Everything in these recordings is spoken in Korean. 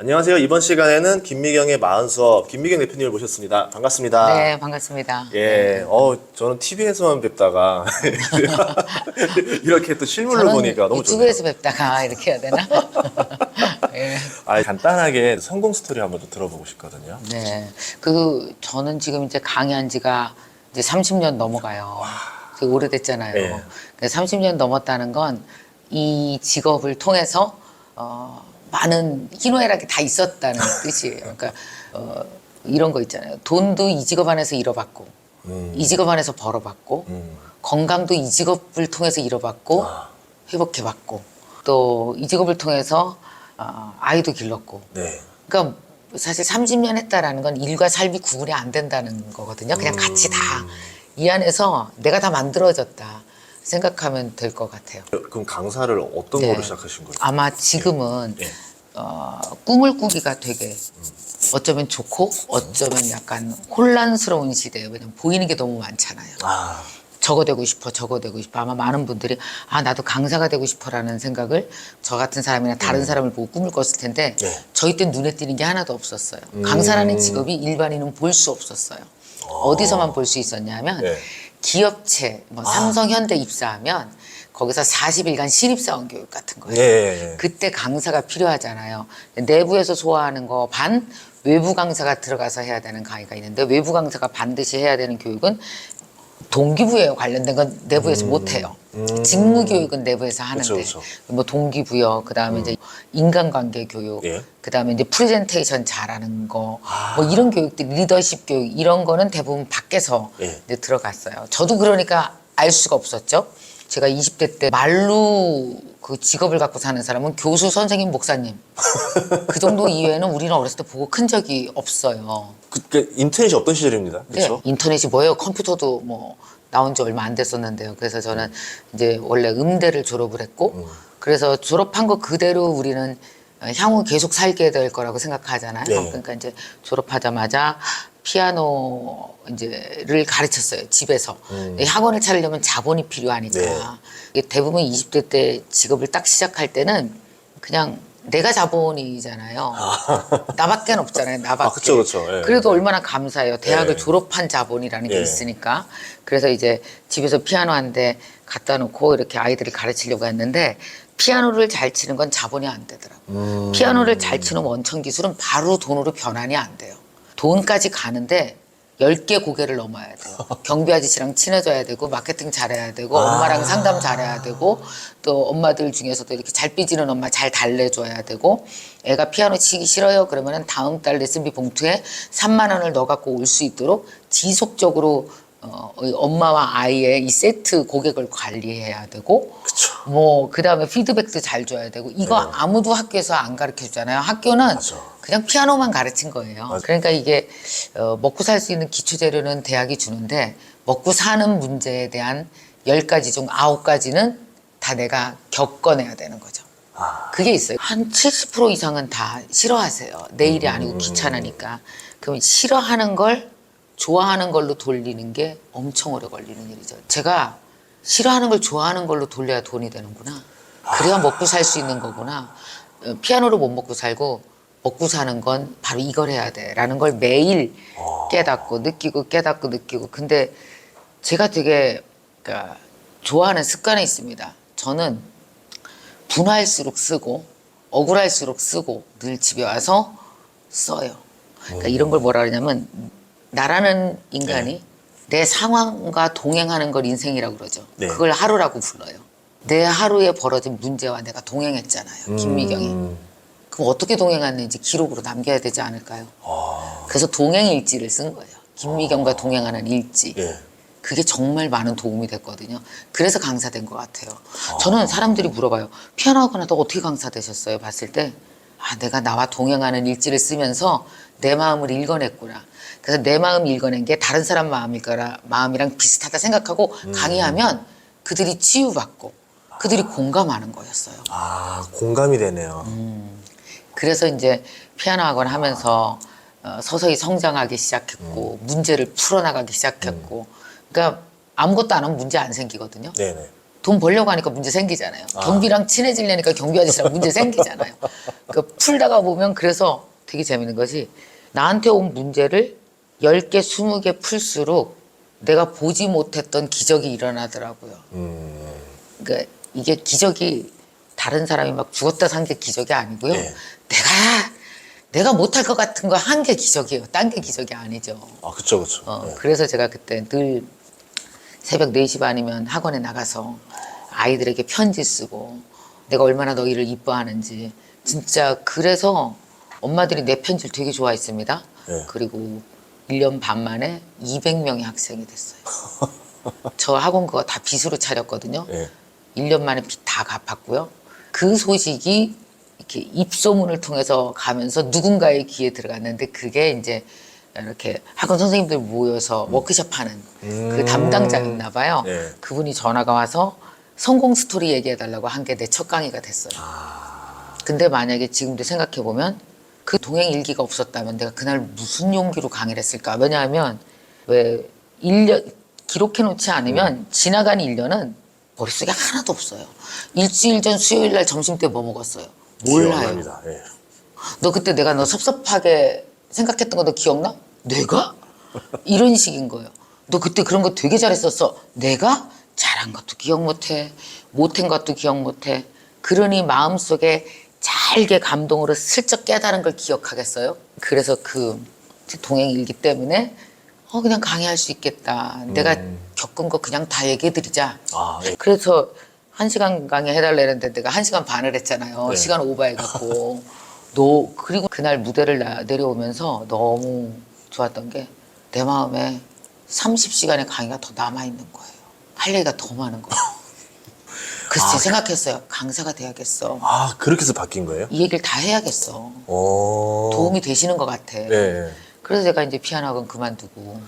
안녕하세요. 이번 시간에는 김미경의 마흔 수업 김미경 대표님을 모셨습니다. 반갑습니다. 네, 반갑습니다. 예, 저는 TV에서만 뵙다가 이렇게 또 실물로 보니까 너무 좋네요. 유튜브에서 뵙다가 이렇게 해야 되나? 예. 간단하게 성공 스토리 한번 좀 들어보고 싶거든요. 네, 저는 지금 이제 강의한 지가 이제 30년 넘어가요. 되게 오래됐잖아요. 네. 30년 넘었다는 건 이 직업을 통해서 많은 희노애락이 다 있었다는 뜻이에요. 그러니까 이런 거 있잖아요. 돈도 이 직업 안에서 잃어봤고, 이 직업 안에서 벌어봤고, 건강도 이 직업을 통해서 잃어봤고, 회복해봤고, 또 이 직업을 통해서 아이도 길렀고. 네. 그러니까 사실 30년 했다라는 건 일과 삶이 구분이 안 된다는 거거든요. 그냥 같이 다 이 안에서 내가 다 만들어졌다 생각하면 될 것 같아요. 그럼 강사를 어떤 네. 거로 시작하신 거예요? 아마 지금은 네. 꿈을 꾸기가 되게 어쩌면 좋고 어쩌면 약간 혼란스러운 시대예요. 왜냐면 보이는 게 너무 많잖아요. 아, 저거 되고 싶어, 저거 되고 싶어. 아마 많은 분들이 나도 강사가 되고 싶어라는 생각을 저 같은 사람이나 다른 사람을 보고 꿈을 꿨을 텐데 네. 저희 땐 눈에 띄는 게 하나도 없었어요. 강사라는 직업이 일반인은 볼 수 없었어요. 어디서만 볼 수 있었냐면 네. 기업체, 뭐 삼성, 현대 입사하면 거기서 40일간 신입사원 교육 같은 거예요. 네. 그때 강사가 필요하잖아요. 내부에서 소화하는 거 반, 외부 강사가 들어가서 해야 되는 강의가 있는데 외부 강사가 반드시 해야 되는 교육은 동기부여 관련된 건 내부에서 못 해요. 직무 교육은 내부에서 하는데 그쵸. 뭐 동기부여, 그다음에 이제 인간관계 교육, 예. 그다음에 이제 프레젠테이션 잘하는 거, 뭐 이런 교육들, 리더십 교육 이런 거는 대부분 밖에서 예. 이제 들어갔어요. 저도 그러니까 알 수가 없었죠. 제가 20대 때 말로 그 직업을 갖고 사는 사람은 교수, 선생님, 목사님. 그 정도 이외에는 우리는 어렸을 때 보고 큰 적이 없어요. 그 인터넷이 없던 시절입니다. 그렇죠? 네, 인터넷이 뭐예요? 컴퓨터도 뭐 나온 지 얼마 안 됐었는데요. 그래서 저는 이제 원래 음대를 졸업을 했고, 그래서 졸업한 거 그대로 우리는 향후 계속 살게 될 거라고 생각하잖아요. 네. 그러니까 이제 졸업하자마자 피아노 이제를 가르쳤어요. 집에서. 학원을 차리려면 자본이 필요하니까. 네. 이게 대부분 20대 때 직업을 딱 시작할 때는 그냥 내가 자본이잖아요. 나밖에 없잖아요. 나밖에. 그쵸. 예. 그래도 얼마나 감사해요. 대학을 네. 졸업한 자본이라는 게 예. 있으니까. 그래서 이제 집에서 피아노 한 대 갖다 놓고 이렇게 아이들을 가르치려고 했는데 피아노를 잘 치는 건 자본이 안 되더라고요. 피아노를 잘 치는 원천 기술은 바로 돈으로 변환이 안 돼요. 돈까지 가는데 10개 고개를 넘어야 돼요. 경비 아저씨랑 친해져야 되고 마케팅 잘해야 되고 엄마랑 상담 잘해야 되고 또 엄마들 중에서도 이렇게 잘 삐지는 엄마 잘 달래줘야 되고 애가 피아노 치기 싫어요 그러면은 다음 달 레슨비 봉투에 3만 원을 넣어 갖고 올 수 있도록 지속적으로 엄마와 아이의 이 세트 고객을 관리해야 되고 그쵸. 뭐 그다음에 피드백도 잘 줘야 되고 이거 네. 아무도 학교에서 안 가르쳐 주잖아요. 학교는 맞아. 그냥 피아노만 가르친 거예요. 그러니까 이게 먹고 살 수 있는 기초 재료는 대학이 주는데 먹고 사는 문제에 대한 10가지 중 9가지는 다 내가 겪어내야 되는 거죠. 그게 있어요. 한 70% 이상은 다 싫어하세요. 내 일이 아니고 귀찮으니까. 그럼 싫어하는 걸 좋아하는 걸로 돌리는 게 엄청 오래 걸리는 일이죠. 제가 싫어하는 걸 좋아하는 걸로 돌려야 돈이 되는구나. 그래야 먹고 살 수 있는 거구나. 피아노로 못 먹고 살고 먹고 사는 건 바로 이걸 해야 돼라는 걸 매일 깨닫고 느끼고 깨닫고 느끼고. 근데 제가 되게 그러니까 좋아하는 습관이 있습니다. 저는 분할수록 쓰고 억울할수록 쓰고 늘 집에 와서 써요. 그러니까 이런 걸 뭐라 그러냐면 나라는 인간이 내 상황과 동행하는 걸 인생이라고 그러죠. 네. 그걸 하루라고 불러요. 내 하루에 벌어진 문제와 내가 동행했잖아요. 김미경이. 그럼 어떻게 동행했는지 기록으로 남겨야 되지 않을까요? 그래서 동행일지를 쓴 거예요. 김미경과 동행하는 일지. 예. 그게 정말 많은 도움이 됐거든요. 그래서 강사 된 것 같아요. 저는 사람들이 물어봐요. 피아노 학원 하다 어떻게 강사 되셨어요? 봤을 때 내가 나와 동행하는 일지를 쓰면서 내 마음을 읽어냈구나. 그래서 내 마음 읽어낸 게 다른 사람 마음이랑 비슷하다 생각하고 강의하면 그들이 치유받고 그들이 공감하는 거였어요. 공감이 되네요. 그래서 이제 피아노 학원 하면서 서서히 성장하기 시작했고 문제를 풀어나가기 시작했고 그러니까 아무것도 안 하면 문제 안 생기거든요. 네네. 돈 벌려고 하니까 문제 생기잖아요. 경비랑 친해지려니까 경비 아저씨랑 문제 생기잖아요. 그러니까 풀다가 보면 그래서 되게 재밌는 것이 나한테 온 문제를 10개, 20개 풀수록 내가 보지 못했던 기적이 일어나더라고요. 그러니까 이게 기적이 다른 사람이 막 죽었다 산 게 기적이 아니고요. 네. 내가 못할 것 같은 거 한 게 기적이에요. 딴 게 기적이 아니죠. 아, 그쵸, 그쵸. 네. 그래서 제가 그때 늘 새벽 4시 반이면 학원에 나가서 아이들에게 편지 쓰고 내가 얼마나 너희를 이뻐하는지 진짜 그래서 엄마들이 내 편지를 되게 좋아했습니다. 네. 그리고 1년 반 만에 200명의 학생이 됐어요. 저 학원 그거 다 빚으로 차렸거든요. 네. 1년 만에 빚 다 갚았고요. 그 소식이 이렇게 입소문을 통해서 가면서 누군가의 귀에 들어갔는데 그게 이제 이렇게 학원 선생님들 모여서 워크숍 하는 그 담당자였나 봐요. 네. 그분이 전화가 와서 성공 스토리 얘기해달라고 한 게 내 첫 강의가 됐어요. 근데 만약에 지금도 생각해보면 그 동행 일기가 없었다면 내가 그날 무슨 용기로 강의를 했을까? 왜냐하면 왜 1년 기록해놓지 않으면 지나간 1년은 머릿속에 하나도 없어요. 일주일 전 수요일 날 점심 때 뭐 먹었어요? 몰라요. 기억납니다. 예. 너 그때 내가 너 섭섭하게 생각했던 거 너 기억나? 내가? 이런 식인 거예요. 너 그때 그런 거 되게 잘했었어. 내가? 잘한 것도 기억 못해. 못한 것도 기억 못해. 그러니 마음속에 잘게 감동으로 슬쩍 깨달은 걸 기억하겠어요? 그래서 그 동행 일기 때문에 그냥 강의할 수 있겠다. 내가 겪은 거 그냥 다 얘기해드리자. 아, 예. 그래서 1시간 강의 해달라는데 내가 1시간 반을 했잖아요. 네. 시간 오버해갖고. 그리고 그날 무대를 내려오면서 너무 좋았던 게 내 마음에 30시간의 강의가 더 남아있는 거예요. 할 얘기가 더 많은 거예요. 그래서 생각했어요. 강사가 돼야겠어. 아, 그렇게 해서 바뀐 거예요? 이 얘기를 다 해야겠어. 오. 도움이 되시는 것 같아. 네. 그래서 제가 이제 피아노 학원 그만두고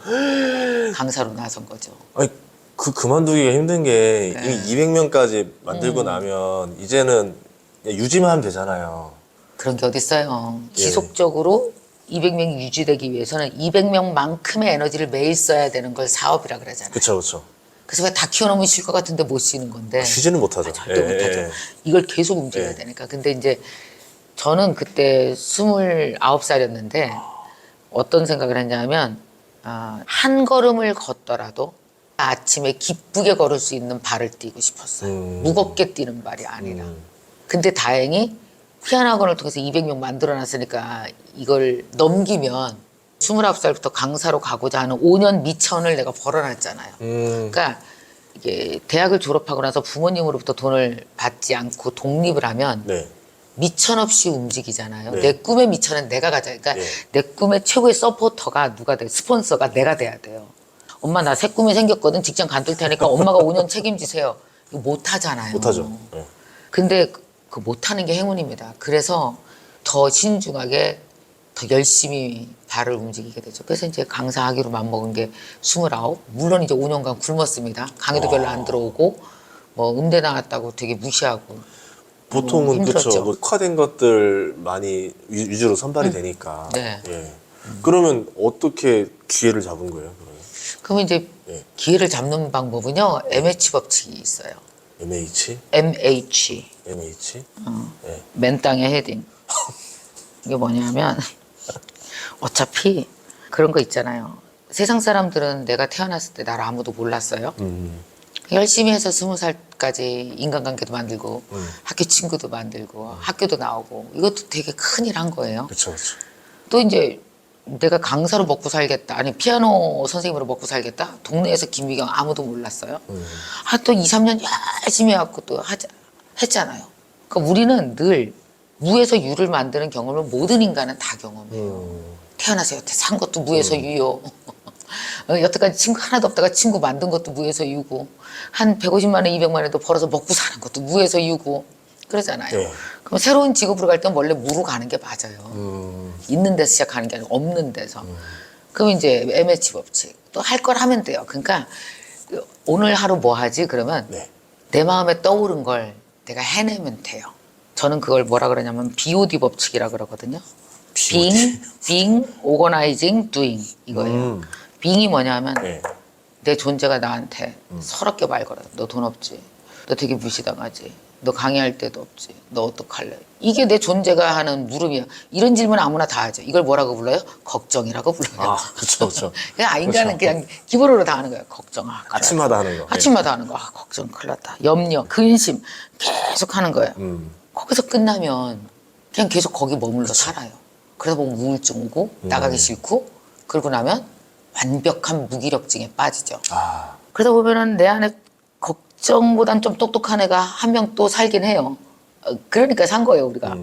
강사로 나선 거죠. 아니, 그만두기가 힘든 게, 네. 200명까지 만들고 나면, 이제는 그냥 유지만 하면 되잖아요. 그런 게 어딨어요. 예. 지속적으로 200명이 유지되기 위해서는 200명만큼의 에너지를 매일 써야 되는 걸 사업이라 그러잖아요. 그쵸, 그쵸. 그래서 왜 다 키워놓으면 쉴 것 같은데 못 쉬는 건데. 쉬지는 못하죠. 절대 예, 못하죠. 예. 이걸 계속 움직여야 예. 되니까. 근데 이제 저는 그때 29살이었는데 어떤 생각을 했냐면 한 걸음을 걷더라도 아침에 기쁘게 걸을 수 있는 발을 뛰고 싶었어요. 무겁게 뛰는 발이 아니라. 근데 다행히 피아노 학원을 통해서 200명 만들어놨으니까 이걸 넘기면 29살부터 강사로 가고자 하는 5년 미천을 내가 벌어놨잖아요. 그러니까 이게 대학을 졸업하고 나서 부모님으로부터 돈을 받지 않고 독립을 하면 네. 미천 없이 움직이잖아요. 네. 내 꿈의 미천은 내가 가져. 그러니까 네. 내 꿈의 최고의 서포터가 누가 돼? 스폰서가 내가 돼야 돼요. 엄마 나 새 꿈이 생겼거든. 직장 간둘 테니까 엄마가 5년 책임지세요. 이거 못 하잖아요. 못하죠. 예. 근데 그 못하는 게 행운입니다. 그래서 더 신중하게 더 열심히 발을 움직이게 되죠. 그래서 이제 강사하기로 맘먹은 게 29. 물론 이제 5년간 굶었습니다. 강의도 별로 안 들어오고 뭐 음대 나왔다고 되게 무시하고. 보통은 힘들었죠. 그렇죠. 뭐 특화된 것들 많이 위주로 선발이 되니까. 네. 예. 그러면 어떻게 기회를 잡은 거예요? 그러면? 그러면 이제 예. 기회를 잡는 방법은요. MH 법칙이 있어요. MH? MH. MH? 예. 맨 땅의 헤딩. 이게 뭐냐면 어차피 그런 거 있잖아요. 세상 사람들은 내가 태어났을 때 나를 아무도 몰랐어요. 열심히 해서 20살까지 인간관계도 만들고 학교 친구도 만들고 학교도 나오고 이것도 되게 큰일 한 거예요. 그렇죠, 그렇죠. 또 이제 내가 강사로 먹고 살겠다. 아니 피아노 선생님으로 먹고 살겠다. 동네에서 김미경 아무도 몰랐어요. 또 2, 3년 열심히 해갖고 또 했잖아요. 그러니까 우리는 늘 무에서 유를 만드는 경험을 모든 인간은 다 경험해요. 태어나서 여태 산 것도 무에서 유요. 여태까지 친구 하나도 없다가 친구 만든 것도 무에서 유고 한 150만 원, 200만 원도 벌어서 먹고 사는 것도 무에서 유고 그러잖아요. 네. 그럼 새로운 직업으로 갈 땐 원래 무로 가는 게 맞아요. 있는 데서 시작하는 게 아니고 없는 데서. 그럼 이제 MH 법칙 또 할 걸 하면 돼요. 그러니까 오늘 하루 뭐 하지? 그러면 네. 내 마음에 떠오른 걸 내가 해내면 돼요. 저는 그걸 뭐라 그러냐면 BOD 법칙이라 그러거든요. being, organizing, doing 이거예요. being이 뭐냐면 네. 내 존재가 나한테 서럽게 말 걸어요. 너 돈 없지? 너 되게 무시당하지. 너 강의할 데도 없지. 너 어떡할래? 이게 내 존재가 하는 물음이야. 이런 질문 아무나 다 하죠. 이걸 뭐라고 불러요? 걱정이라고 불러요. 아, 그렇죠, 그렇죠. 그냥 인간은 그냥 기본으로 다 하는 거야. 걱정. 아, 큰일 아침마다 났다. 하는 거. 아침마다 하는 거. 아, 걱정, 큰일 났다. 염려, 근심 계속 하는 거예요. 거기서 끝나면 그냥 계속 거기 머물러 살아요. 그러다 보면 우울증 오고 나가기 싫고 그러고 나면 완벽한 무기력증에 빠지죠. 아, 그러다 보면은 내 안에 걱정보단 좀 똑똑한 애가 한 명 또 살긴 해요. 그러니까 산 거예요, 우리가.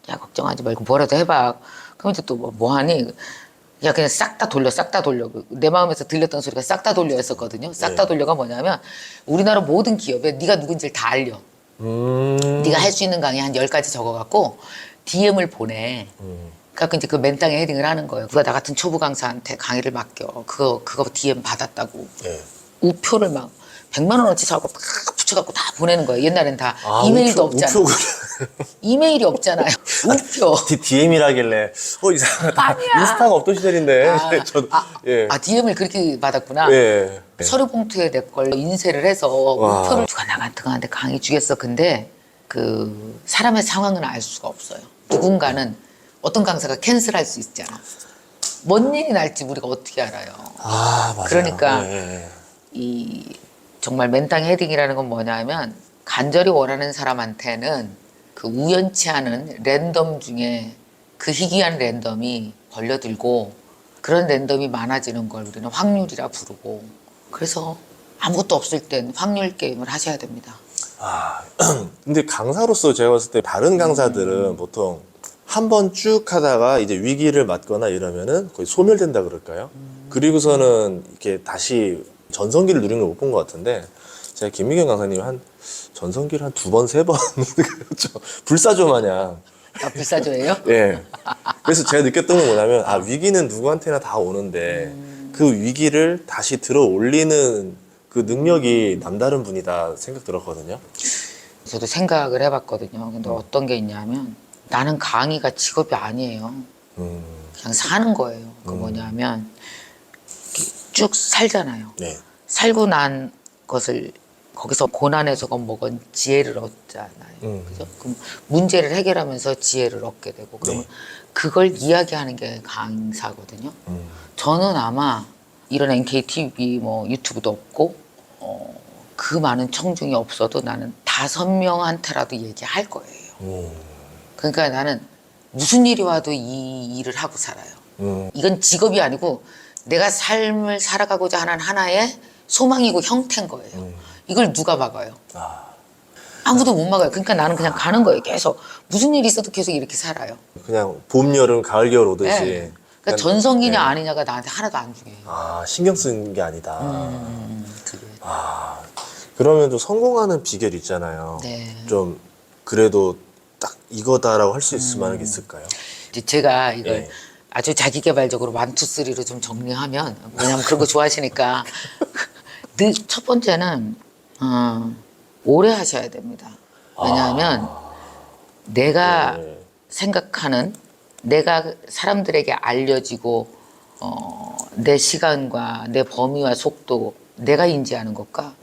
야, 걱정하지 말고 뭐라도 해봐. 그럼 이제 또 뭐 하니? 야, 그냥 싹 다 돌려, 싹 다 돌려. 내 마음에서 들렸던 소리가 싹 다 돌려 했었거든요. 싹 다 돌려가 뭐냐면 우리나라 모든 기업에 네가 누군지를 다 알려. 네가 할 수 있는 강의 한 10가지 적어갖고 DM을 보내. 그래갖고 이제 그 맨땅에 헤딩을 하는 거예요. 누가 나 같은 초보 강사한테 강의를 맡겨. 그거 DM 받았다고. 예. 우표를 막 100만 원어치 사고 막 붙여갖고 다 보내는 거예요. 옛날엔 다 이메일도 없잖아. 우표. 이메일이 없잖아요. 우표. DM이라길래 이상하다. 아니야. 인스타가 없던 시절인데. 저도, 예. DM을 그렇게 받았구나. 예. 서류 봉투에 내 걸 인쇄를 해서 와. 우표를 누가 나 같은 거한테 강의 주겠어. 근데 그 사람의 상황은 알 수가 없어요. 누군가는 어떤 강사가 캔슬할 수 있잖아. 뭔 일이 날지 우리가 어떻게 알아요. 아, 맞아요. 그러니까 예. 이 정말 맨땅 헤딩이라는 건 뭐냐면 간절히 원하는 사람한테는 그 우연치 않은 랜덤 중에 그 희귀한 랜덤이 걸려들고 그런 랜덤이 많아지는 걸 우리는 확률이라 부르고 그래서 아무것도 없을 땐 확률 게임을 하셔야 됩니다. 아, 근데 강사로서 제가 봤을 때 다른 강사들은 보통 한 번 쭉 하다가 이제 위기를 맞거나 이러면은 거의 소멸된다 그럴까요? 그리고서는 이렇게 다시 전성기를 누리는 걸 못 본 것 같은데 제가 김미경 강사님 한 전성기를 한 2번, 3번 그렇죠. 불사조 마냥. 아, 불사조예요? 예. 그래서 제가 느꼈던 건 뭐냐면 위기는 누구한테나 다 오는데 그 위기를 다시 들어 올리는 그 능력이 남다른 분이다 생각 들었거든요. 저도 생각을 해봤거든요. 근데 어떤 게 있냐면 나는 강의가 직업이 아니에요. 그냥 사는 거예요. 그 뭐냐면 이렇게 쭉 살잖아요. 네. 살고 난 것을 거기서 고난에서건 뭐건 지혜를 얻잖아요. 그죠? 그럼 문제를 해결하면서 지혜를 얻게 되고 그러면 네. 그걸 이야기하는 게 강사거든요. 저는 아마 이런 NKTV 뭐 유튜브도 없고 그 많은 청중이 없어도 나는 5명한테라도 얘기할 거예요. 그러니까 나는 무슨 일이 와도 이 일을 하고 살아요. 이건 직업이 아니고 내가 삶을 살아가고자 하는 하나의 소망이고 형태인 거예요. 이걸 누가 막아요? 아무도 못 막아요. 그러니까 나는 그냥 가는 거예요. 계속 무슨 일이 있어도 계속 이렇게 살아요. 그냥 봄, 여름, 가을, 겨울 오듯이. 네. 그러니까 전성기냐 네. 아니냐가 나한테 하나도 안 중요해요. 신경 쓰는 게 아니다. 그게. 그러면 좀 성공하는 비결 있잖아요. 네. 좀 그래도 딱 이거다라고 할 수 있을 만한 게 있을까요? 이제 제가 이걸 네. 아주 자기개발적으로 1, 2, 3로 좀 정리하면 왜냐면 그런 거 좋아하시니까 첫 번째는 오래 하셔야 됩니다. 왜냐하면 내가 네. 생각하는 내가 사람들에게 알려지고 내 시간과 내 범위와 속도 내가 인지하는 것과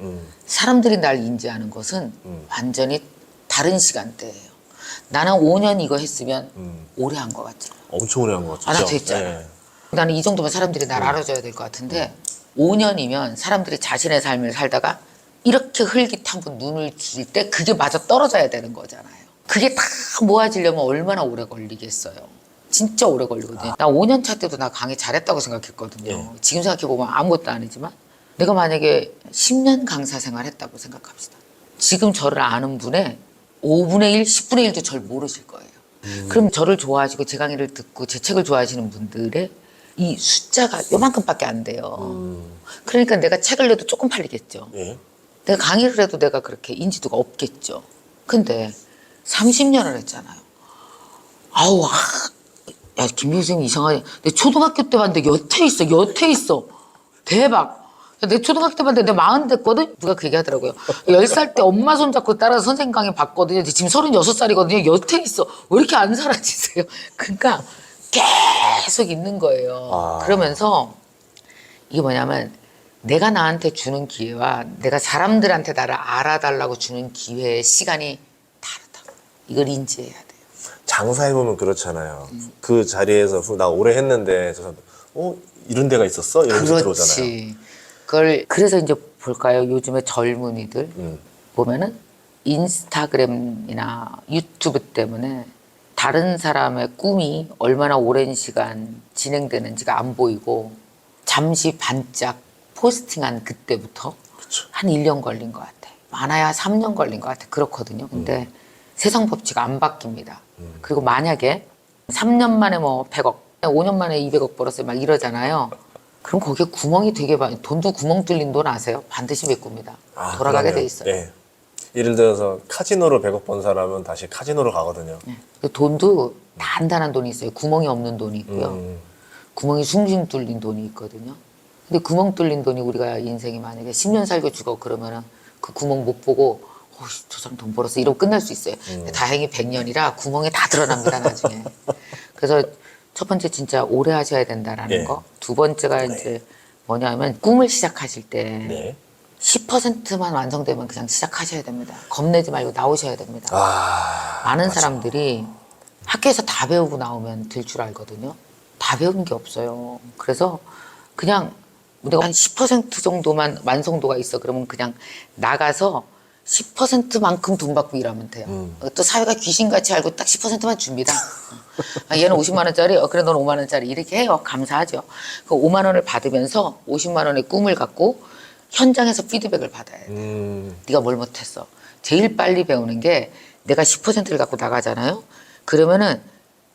사람들이 날 인지하는 것은 완전히 다른 시간대예요. 나는 5년 이거 했으면 오래 한 것 같죠. 엄청 오래 한 것 같죠. 안 해도 했잖아요. 나는 이 정도면 사람들이 날 알아줘야 될 것 같은데 5년이면 사람들이 자신의 삶을 살다가 이렇게 흘깃한 분 눈을 길 때 그게 마저 떨어져야 되는 거잖아요. 그게 다 모아지려면 얼마나 오래 걸리겠어요. 진짜 오래 걸리거든요. 나 5년 차 때도 나 강의 잘했다고 생각했거든요. 예. 지금 생각해보면 아무것도 아니지만 내가 만약에 10년 강사 생활 했다고 생각합시다. 지금 저를 아는 분의 5분의 1, 10분의 1도 절 모르실 거예요. 그럼 저를 좋아하시고 제 강의를 듣고 제 책을 좋아하시는 분들의 이 숫자가 요만큼밖에 안 돼요. 그러니까 내가 책을 내도 조금 팔리겠죠. 예. 내가 강의를 해도 내가 그렇게 인지도가 없겠죠. 근데 30년을 했잖아요. 아우, 야, 김미경 선생님 이상하네. 내 초등학교 때 봤는데 여태 있어. 대박. 야, 내 초등학교 때 봤는데 내 40 됐거든? 누가 그 얘기 하더라고요. 10살 때 엄마 손잡고 따라서 선생님 강의 봤거든요. 지금 36살이거든요. 여태 있어. 왜 이렇게 안 사라지세요? 그러니까 계속 있는 거예요. 그러면서 이게 뭐냐면 내가 나한테 주는 기회와 내가 사람들한테 나를 알아달라고 주는 기회의 시간이 다르다. 이걸 인지해야 돼요. 장사해보면 그렇잖아요. 그 자리에서 나 오래 했는데 저 사람, 이런 데가 있었어? 이러면서 들어오잖아요. 그렇지. 그걸 그래서 이제 볼까요? 요즘에 젊은이들 보면은 인스타그램이나 유튜브 때문에 다른 사람의 꿈이 얼마나 오랜 시간 진행되는지가 안 보이고 잠시 반짝 포스팅한 그때부터 그쵸. 한 1년 걸린 것 같아. 많아야 3년 걸린 것 같아. 그렇거든요. 근데 세상 법칙 안 바뀝니다. 그리고 만약에 3년 만에 뭐 100억, 5년 만에 200억 벌었어요. 막 이러잖아요. 그럼 거기에 구멍이 되게 많이, 돈도 구멍 뚫린 돈 아세요? 반드시 메꿉니다. 돌아가게 그러면, 돼 있어요. 네. 예를 들어서 카지노로 100억 번 사람은 다시 카지노로 가거든요. 네. 그 돈도 단단한 돈이 있어요. 구멍이 없는 돈이 있고요. 구멍이 숭숭 뚫린 돈이 있거든요. 근데 구멍 뚫린 돈이 우리가 인생이 만약에 10년 살고 죽어 그러면은 그 구멍 못 보고 저 사람 돈 벌었어 이러고 끝날 수 있어요. 근데 다행히 100년이라 구멍이 다 드러납니다 나중에. 그래서 첫 번째 진짜 오래 하셔야 된다라는 네. 거. 두 번째가 이제 뭐냐면 꿈을 시작하실 때 네. 10%만 완성되면 그냥 시작하셔야 됩니다. 겁내지 말고 나오셔야 됩니다. 많은 맞아. 사람들이 학교에서 다 배우고 나오면 될 줄 알거든요. 다 배운 게 없어요. 그래서 그냥 내가 한 10% 정도만 완성도가 있어. 그러면 그냥 나가서 10%만큼 돈 받고 일하면 돼요. 또 사회가 귀신같이 알고 딱 10%만 줍니다. 얘는 50만 원짜리, 그래 넌 5만 원짜리 이렇게 해요. 감사하죠. 그 5만 원을 받으면서 50만 원의 꿈을 갖고 현장에서 피드백을 받아야 돼. 네가 뭘 못했어. 제일 빨리 배우는 게 내가 10%를 갖고 나가잖아요. 그러면은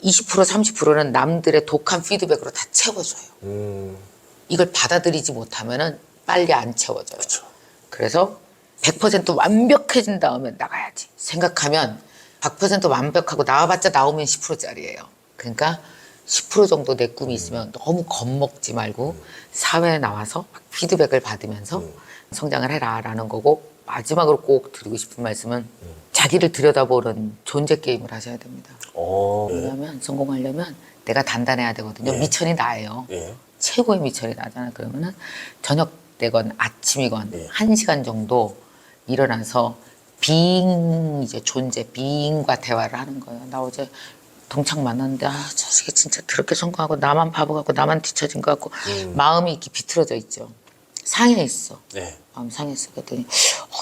20% 30%는 남들의 독한 피드백으로 다 채워줘요. 이걸 받아들이지 못하면은 빨리 안 채워져요. 그쵸. 그래서 100% 완벽해진 다음에 나가야지 생각하면 100% 완벽하고 나와봤자 나오면 10%짜리예요. 그러니까 10% 정도 내 꿈이 있으면 너무 겁먹지 말고 사회에 나와서 피드백을 받으면서 성장을 해라라는 거고, 마지막으로 꼭 드리고 싶은 말씀은 자기를 들여다보는 존재 게임을 하셔야 됩니다. 왜냐하면 성공하려면 내가 단단해야 되거든요. 예. 미천이 나예요. 예. 최고의 미천이 나잖아. 그러면은 저녁 때건 아침이건 예. 1시간 정도 일어나서 비잉, 이제 존재, 비잉과 대화를 하는 거예요. 나 어제 동창 만났는데 자식이 진짜 더럽게 성공하고 나만 바보 같고 나만 뒤처진 것 같고 마음이 이렇게 비틀어져 있죠. 상해 있어. 네. 마음 상했어. 그랬더니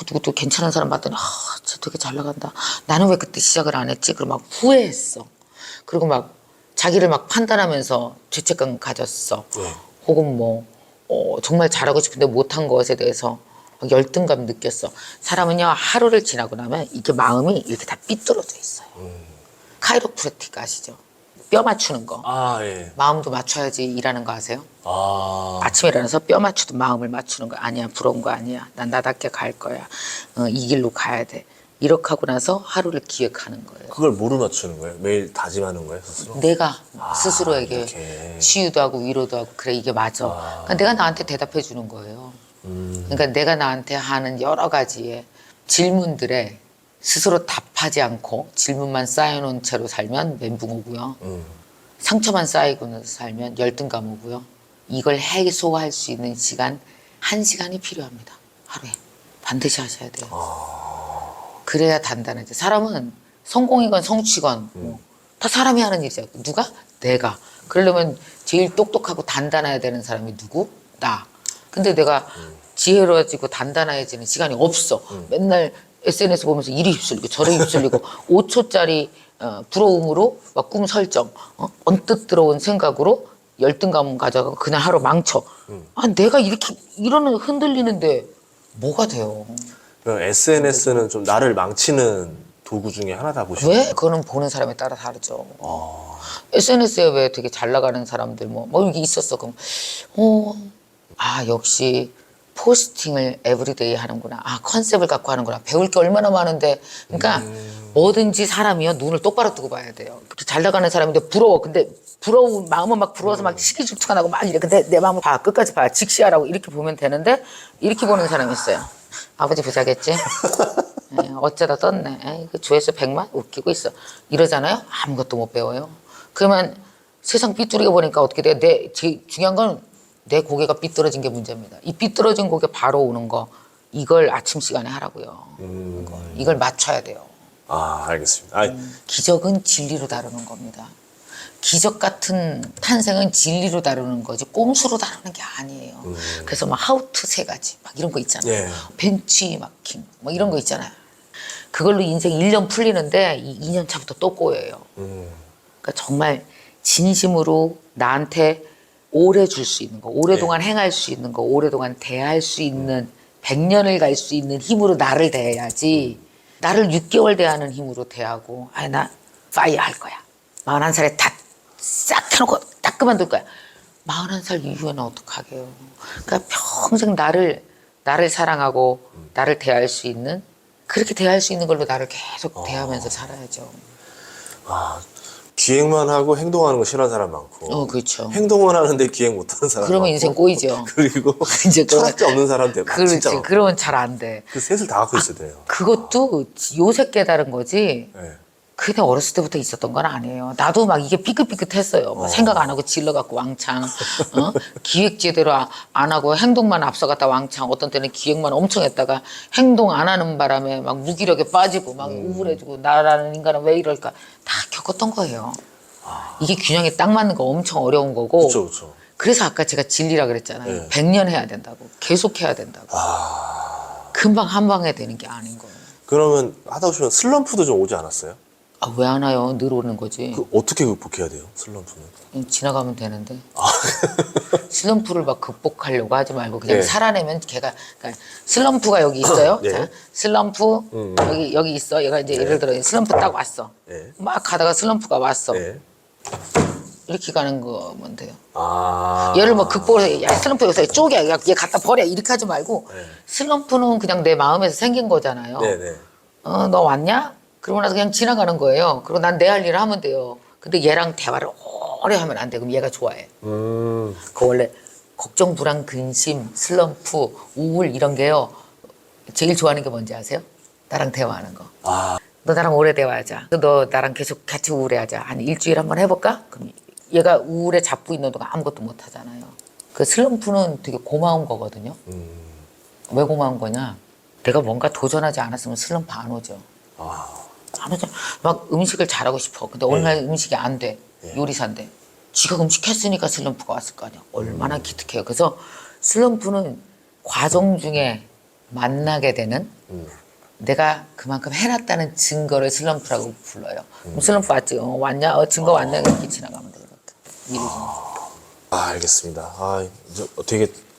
누구 또 괜찮은 사람 봤더니 쟤 되게 잘 나간다. 나는 왜 그때 시작을 안 했지? 그리고 막 후회했어. 그리고 막 자기를 막 판단하면서 죄책감 가졌어. 네. 혹은 뭐 정말 잘하고 싶은데 못한 것에 대해서 막 열등감 느꼈어. 사람은요 하루를 지나고 나면 이게 마음이 이렇게 다 삐뚤어져 있어요. 카이로프래틱 아시죠? 뼈 맞추는 거. 예. 마음도 맞춰야지 일하는 거 아세요? 아. 아침에 일어나서 뼈 맞추듯 마음을 맞추는 거 아니야. 부러운 거 아니야. 난 나답게 갈 거야. 이 길로 가야 돼. 이렇게 하고 나서 하루를 기획하는 거예요. 그걸 뭐로 맞추는 거예요? 매일 다짐하는 거예요, 스스로? 내가 스스로에게 이렇게. 치유도 하고 위로도 하고 그래 이게 맞아. 그러니까 내가 나한테 대답해 주는 거예요. 그러니까 내가 나한테 하는 여러 가지의 질문들에 스스로 답하지 않고 질문만 쌓여놓은 채로 살면 멘붕 오고요. 상처만 쌓이고 살면 열등감 오고요. 이걸 해소할 수 있는 시간 1시간이 필요합니다. 하루에. 반드시 하셔야 돼요. 그래야 단단해져. 사람은 성공이건 성취건 다 사람이 하는 일이죠. 누가? 내가. 그러려면 제일 똑똑하고 단단해야 되는 사람이 누구? 나. 근데 내가 지혜로워지고 단단해지는 시간이 없어. 맨날 SNS 보면서 이리 휩쓸리고 저리 휩쓸리고 5초짜리 부러움으로 막 꿈 설정, 언뜻 들어온 생각으로 열등감 가져가고 그날 하루 망쳐. 내가 이렇게 이러는 흔들리는데 뭐가 돼요? SNS는 좀 나를 망치는 도구 중에 하나다 보시나요? 왜? 그거는 보는 사람에 따라 다르죠. SNS에 왜 되게 잘 나가는 사람들 뭐 이게 있었어. 그럼 역시 포스팅을 에브리데이 하는구나. 컨셉을 갖고 하는구나. 배울 게 얼마나 많은데. 그러니까 뭐든지 사람이요 눈을 똑바로 뜨고 봐야 돼요. 그렇게 잘 나가는 사람인데 부러워. 근데 부러운 마음은 막 부러워서 막 시기질투가 나고 막 이래. 근데 내 마음을 봐. 끝까지 봐. 직시하라고 이렇게 보면 되는데 이렇게 보는 사람이 있어요. 아버지 부자겠지? 어쩌다 떴네. 그 조회수 100만? 웃기고 있어. 이러잖아요. 아무것도 못 배워요. 그러면 세상 삐뚤이가 보니까 어떻게 돼요? 제일 중요한 건 내 고개가 삐뚤어진 게 문제입니다. 이 삐뚤어진 고개 바로 오는 거 이걸 아침 시간에 하라고요. 이걸 맞춰야 돼요. 아, 알겠습니다. 아, 기적은 진리로 다루는 겁니다. 기적 같은 탄생은 진리로 다루는 거지 꼼수로 다루는 게 아니에요. 그래서 막 하우투 세 가지 막 이런 거 있잖아요. 예. 벤치마킹 뭐 이런 거 있잖아요. 그걸로 인생 1년 풀리는데 이 2년 차부터 또 꼬여요. 그러니까 정말 진심으로 나한테 오래 줄 수 있는 거, 오랫동안 행할 수 있는 거, 오랫동안 대할 수 있는 100년을 갈 수 있는 힘으로 나를 대해야지 나를 6개월 대하는 힘으로 대하고 아, 나 파이어 할 거야. 41살에 다 싹 해놓고 딱 그만둘 거야. 41살 이후에는 어떡하게요. 그러니까 평생 나를 사랑하고 나를 대할 수 있는 그렇게 대할 수 있는 걸로 나를 계속 대하면서 살아야죠. 아, 기획만 하고 행동하는 거 싫어하는 사람 많고. 그렇죠. 행동만 하는데 기획 못하는 사람 그러면 많고. 인생 꼬이죠. 그리고 이제 철학자 없는 사람 되고. 그렇지. 진짜 많고. 그러면 잘 안 돼. 그 셋을 다 갖고 있어야 돼요. 그것도 요새 깨달은 거지. 네. 그게 어렸을 때부터 있었던 건 아니에요. 나도 막 이게 삐끗삐끗했어요. 막 생각 안 하고 질러갖고 왕창. 기획 제대로 안 하고 행동만 앞서갔다 왕창. 어떤 때는 기획만 엄청 했다가 행동 안 하는 바람에 막 무기력에 빠지고 막 우울해지고 나라는 인간은 왜 이럴까. 다 겪었던 거예요. 이게 균형에 딱 맞는 거 엄청 어려운 거고. 그렇죠, 그렇죠. 그래서 아까 제가 진리라 그랬잖아요. 네. 100년 해야 된다고. 계속 해야 된다고. 금방 한 방에 되는 게 아닌 거예요. 그러면 하다 보시면 슬럼프도 좀 오지 않았어요? 아, 왜 안 와요? 늘 오는 거지. 그 어떻게 극복해야 돼요, 슬럼프는? 그냥 지나가면 되는데. 슬럼프를 막 극복하려고 하지 말고 그냥 네. 살아내면 걔가 그러니까 슬럼프가 여기 있어요. 네. 자, 슬럼프 여기 있어. 얘가 이제 예를 들어 슬럼프 딱 왔어. 네. 막 가다가 슬럼프가 왔어. 네. 이렇게 가는 거면 돼요. 아. 얘를 뭐 극복을 해. 야, 슬럼프 여기서 쪼개. 야, 얘 갖다 버려. 이렇게 하지 말고 네. 슬럼프는 그냥 내 마음에서 생긴 거잖아요. 네네. 너 왔냐? 그러고 나서 그냥 지나가는 거예요. 그리고 난 내 할 일을 하면 돼요. 근데 얘랑 대화를 오래 하면 안 돼. 그럼 얘가 좋아해. 그 원래 걱정, 불안, 근심, 슬럼프, 우울 이런 게요. 제일 좋아하는 게 뭔지 아세요? 나랑 대화하는 거. 아. 너 나랑 오래 대화하자. 너 나랑 계속 같이 우울해하자. 한 일주일 한번 해볼까? 그럼 얘가 우울에 잡고 있는 동안 아무것도 못 하잖아요. 그 슬럼프는 되게 고마운 거거든요. 왜 고마운 거냐? 내가 뭔가 도전하지 않았으면 슬럼프 안 오죠. 아무튼 막 음식을 잘하고 싶어. 근데 어느 날 음식이 안 돼. 요리사인데. 지가 음식 했으니까 슬럼프가 왔을 거 아니야. 얼마나 기특해요. 그래서 슬럼프는 과정 중에 만나게 되는 내가 그만큼 해놨다는 증거를 슬럼프라고 불러요. 그럼 슬럼프 왔지? 왔냐? 증거 왔냐? 이렇게 지나가면 되거든. 일을 좀. 알겠습니다.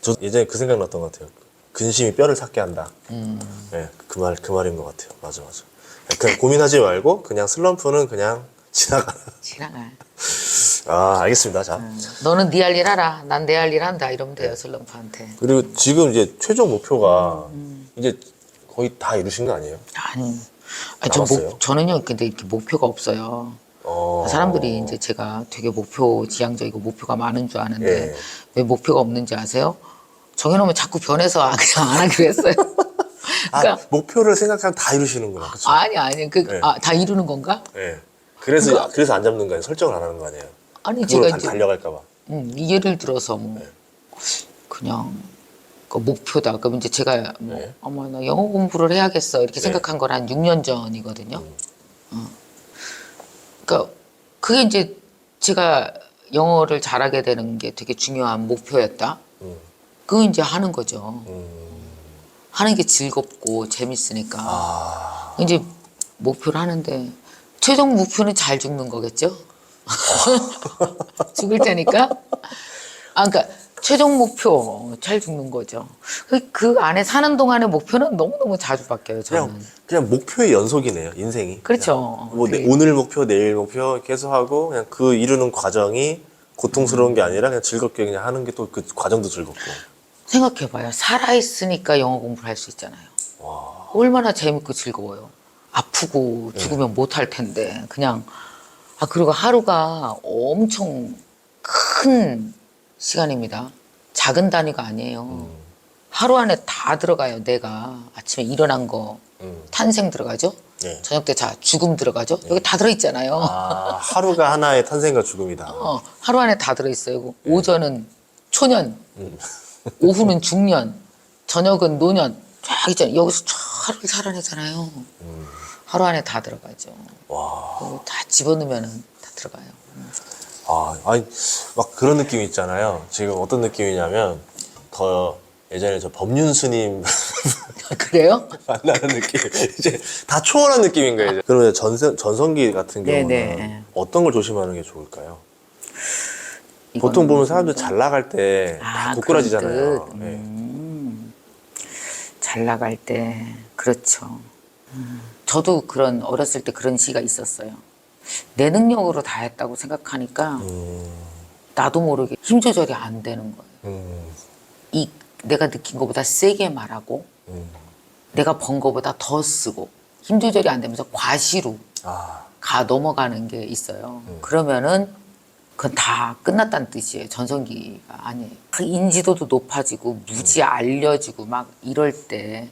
저 예전에 그 생각 났던 것 같아요. 근심이 뼈를 삭게 한다. 네, 그 말인 것 같아요. 맞아. 그냥 고민하지 말고 그냥 슬럼프는 그냥 지나가. 알겠습니다. 자. 너는 네 할 일 하라. 난 내 할 일 한다. 이러면 돼요. 슬럼프한테. 그리고 지금 이제 최종 목표가 이제 거의 다 이루신 거 아니에요? 아니, 남았어요? 저는요, 근데 이렇게 목표가 없어요. 사람들이 이제 제가 되게 목표 지향적이고 목표가 많은 줄 아는데 예. 왜 목표가 없는지 아세요? 정해놓으면 자꾸 변해서 그냥 안 하기로 했어요. 그러니까 목표를 생각하면 다 이루시는구나. 그쵸? 아니 네. 다 이루는 건가? 네. 그래서 안 잡는 거예요. 설정을 안 하는 거 아니에요. 아니 그걸로 제가 이제 달려갈까 봐. 예를 들어서 뭐 그냥 그 목표다. 그럼 이제 제가 뭐 네. 어머 나 영어 공부를 해야겠어 이렇게 생각한 건 한 6년 전이거든요. 그러니까 그게 이제 제가 영어를 잘하게 되는 게 되게 중요한 목표였다. 그거 이제 하는 거죠. 하는 게 즐겁고 재밌으니까. 이제 목표를 하는데 최종 목표는 잘 죽는 거겠죠? 죽을 테니까. 그러니까 최종 목표 잘 죽는 거죠. 그 안에 사는 동안의 목표는 너무너무 자주 바뀌어요. 저는. 그냥 목표의 연속이네요. 인생이. 그렇죠. 뭐 오늘 목표, 내일 목표 계속 하고 그냥 그 이루는 과정이 고통스러운 게 아니라 그냥 즐겁게 그냥 하는 게 또 그 과정도 즐겁고. 생각해봐요. 살아있으니까 영어 공부를 할 수 있잖아요. 얼마나 재밌고 즐거워요. 아프고 죽으면 못 할 텐데 그냥 그리고 하루가 엄청 큰 시간입니다. 작은 단위가 아니에요. 하루 안에 다 들어가요. 내가 아침에 일어난 거 탄생 들어가죠. 네. 저녁 때 죽음 들어가죠. 여기 다 들어있잖아요. 하루가 하나의 탄생과 죽음이다. 하루 안에 다 들어있어요. 오전은 초년, 오후는 중년, 저녁은 노년 쫙 있잖아요. 여기서 쫙 하루를 살아내잖아요. 하루 안에 다 들어가죠. 와. 그리고 다 집어넣으면 다 들어가요. 아니, 막 그런 느낌 있잖아요. 지금 어떤 느낌이냐면, 더 예전에 저 법륜 스님 그래요? 만나는 느낌. 이제 다 초월한 느낌인 거예요. 이제. 그러면 전성기 같은 경우는 네네. 어떤 걸 조심하는 게 좋을까요? 보통 보면 사람들 잘 나갈 때 다 고꾸라지잖아요. 그런 뜻. 네. 잘 나갈 때 그렇죠. 저도 그런 어렸을 때 그런 시기가 있었어요. 내 능력으로 다 했다고 생각하니까 나도 모르게 힘 조절이 안 되는 거예요. 이 내가 느낀 것보다 세게 말하고 내가 번 것보다 더 쓰고 힘 조절이 안 되면서 과시로 아, 가 넘어가는 게 있어요. 그러면은 그건 다 끝났다는 뜻이에요. 전성기가 아니에요. 그 인지도도 높아지고 무지 알려지고 막 이럴 때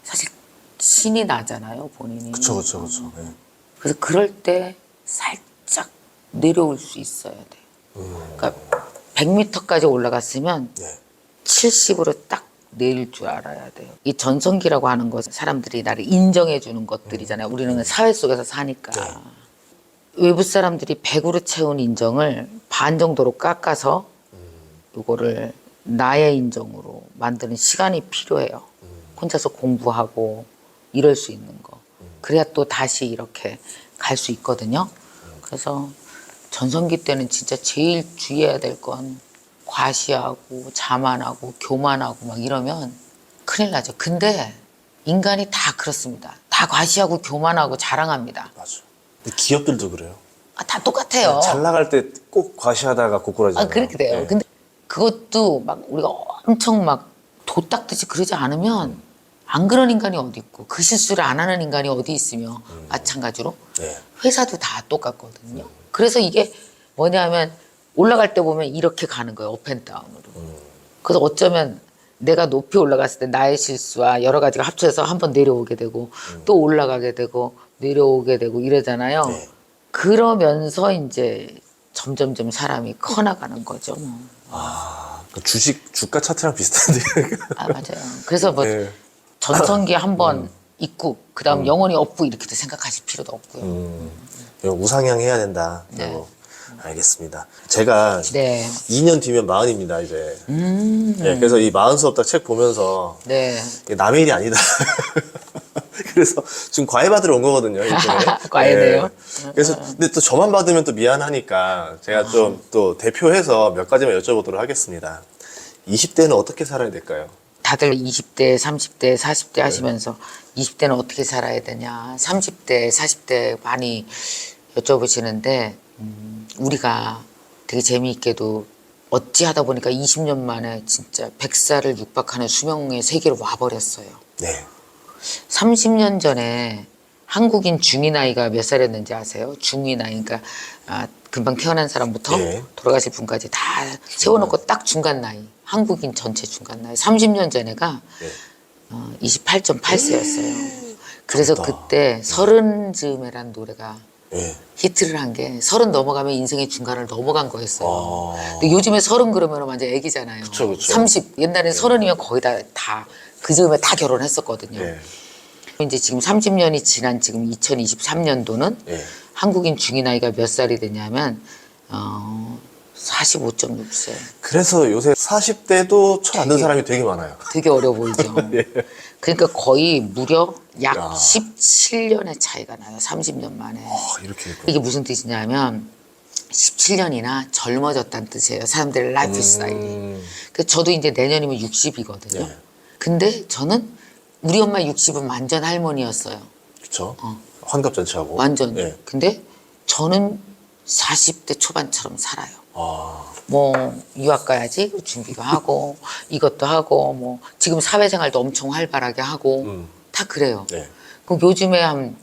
사실 신이 나잖아요, 본인이. 그쵸. 네. 그래서 그럴 때 살짝 내려올 수 있어야 돼요. 그러니까 100m까지 올라갔으면 네. 70으로 딱 내릴 줄 알아야 돼요. 이 전성기라고 하는 것은 사람들이 나를 인정해 주는 것들이잖아요. 우리는 사회 속에서 사니까. 네. 외부 사람들이 100으로 채운 인정을 반 정도로 깎아서 이거를 나의 인정으로 만드는 시간이 필요해요. 혼자서 공부하고 이럴 수 있는 거. 그래야 또 다시 이렇게 갈 수 있거든요. 그래서 전성기 때는 진짜 제일 주의해야 될 건 과시하고 자만하고 교만하고 막 이러면 큰일 나죠. 근데 인간이 다 그렇습니다. 다 과시하고 교만하고 자랑합니다. 맞아. 근데 기업들도 그래요. 다 똑같아요. 잘 나갈 때 꼭 과시하다가 고꾸라지잖아요. 그렇게 돼요. 네. 근데 그것도 막 우리가 엄청 막 도 닦듯이 그러지 않으면 안 그런 인간이 어디 있고 그 실수를 안 하는 인간이 어디 있으며 마찬가지로 네. 회사도 다 똑같거든요. 그래서 이게 뭐냐면 올라갈 때 보면 이렇게 가는 거예요. 업앤다운으로. 그래서 어쩌면 내가 높이 올라갔을 때 나의 실수와 여러 가지가 합쳐서 한번 내려오게 되고 또 올라가게 되고 내려오게 되고 이러잖아요. 네. 그러면서 이제 점점점 사람이 커나가는 거죠. 뭐. 그 주가 차트랑 비슷한데. 맞아요. 그래서 뭐 네. 전성기 한번 있고 그다음 영원히 없고 이렇게도 생각하실 필요도 없고요. 이거 우상향 해야 된다. 네. 알겠습니다. 제가 네. 2년 뒤면 40입니다, 이제. 네, 그래서 이 40수 없다 책 보면서 네. 이게 남의 일이 아니다. 그래서 지금 과외 받으러 온 거거든요, 이번에. 과외네요. 그래서 근데 또 저만 받으면 또 미안하니까 제가 좀 또 대표해서 몇 가지만 여쭤보도록 하겠습니다. 20대는 어떻게 살아야 될까요? 다들 20대, 30대, 40대 하시면서 20대는 어떻게 살아야 되냐, 30대, 40대 많이 여쭤보시는데 우리가 되게 재미있게도 어찌하다 보니까 20년 만에 진짜 100살을 육박하는 수명의 세계로 와버렸어요. 네. 30년 전에 한국인 중위 나이가 몇 살이었는지 아세요? 중위 나이, 그러니까 금방 태어난 사람부터 네. 돌아가실 분까지 다 세워놓고 딱 중간 나이, 한국인 전체 중간 나이. 30년 전에가 네. 28.8세였어요. 그래서 젊다. 그때 서른 즈음에라는 노래가 네. 히트를 한 게 서른 넘어가면 인생의 중간을 넘어간 거였어요. 아. 근데 요즘에 서른 그러면 완전 애기잖아요. 그쵸. 30, 옛날에 서른이면 거의 다 그 즈음에 다 결혼했었거든요. 네. 이제 지금 30년이 지난 지금 2023년도는 네. 한국인 중위 나이가 몇 살이 되냐면 45.6세. 그래서 요새 40대도 첫 안 든 사람이 되게 많아요. 되게 어려 보이죠. 예. 그러니까 거의 무려 약 야. 17년의 차이가 나요. 30년 만에. 이렇게 있구나. 이게 무슨 뜻이냐면 17년이나 젊어졌다는 뜻이에요. 사람들의 라이프 스타일이. 그래서 저도 이제 내년이면 60이거든요. 네. 근데 저는 우리 엄마 60은 완전 할머니였어요. 그쵸? 환갑잔치하고. 완전. 네. 근데 저는 40대 초반처럼 살아요. 아. 뭐 유학 가야지 준비도 하고 이것도 하고 뭐 지금 사회생활도 엄청 활발하게 하고 다 그래요. 네. 그럼 요즘에 한